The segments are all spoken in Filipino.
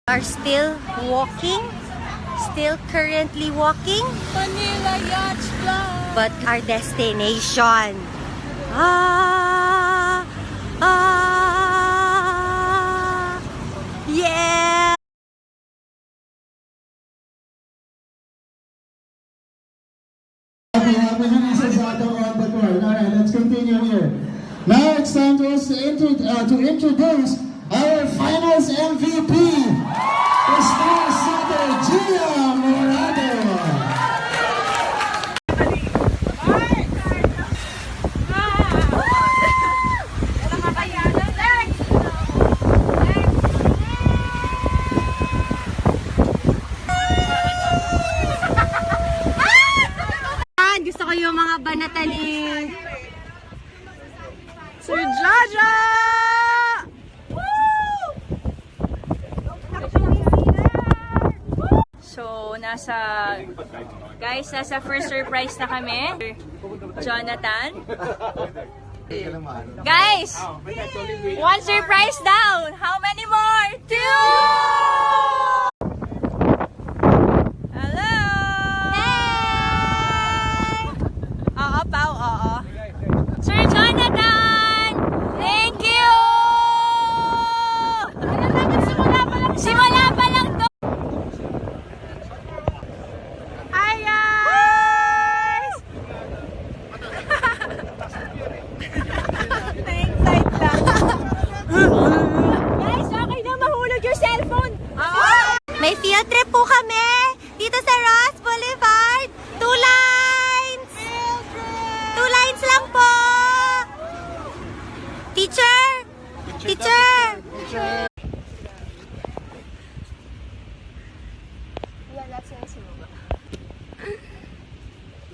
Are still walking, still currently walking. Manila Yacht Club. But our destination. Yeah. Alright, let's continue here. Now it's time to us to introduce our finals MVP, the star singer Gia Morado. Gusto ko yung mga banata ni Sir Jaja! So, nasa first surprise na kami. Jonathan. Guys! One surprise down! How many more? 2! Hello! Hey! Oo, Pao, oo. Sir Jonathan! Thank you! Simula pa lang to! Hi guys! Na-excite lang. Guys, okay na mahulog your cellphone! May field trip po kami dito sa Ross Boulevard. 2 lines! 2 lines lang po! Teacher! Teacher!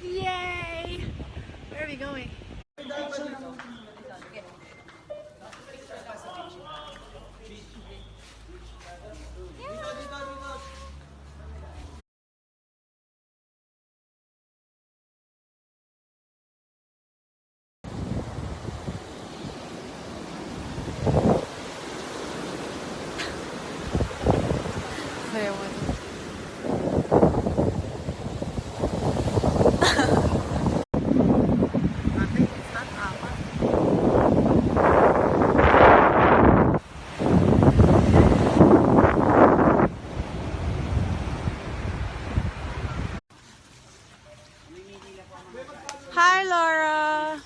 Yay! Where are we going? Hi, Laura!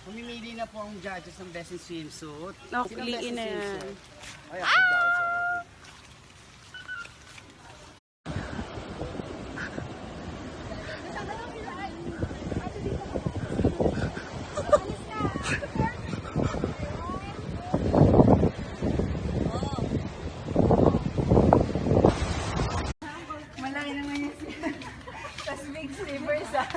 Pumimili na po ang judges ng best in swimsuit. No, piliin na yan. Ay, ako daw. Malaki naman yung tas big slippers ah.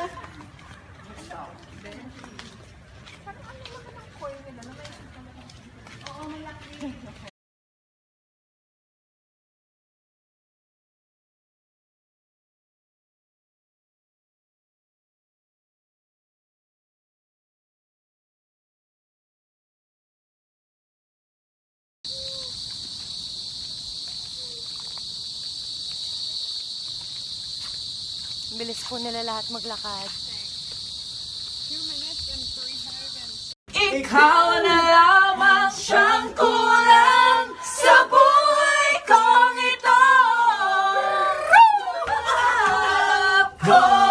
Bilis po nila lahat maglakad. Ikaw na lamang siyang kulang sa buhay kong ito. Hanap ko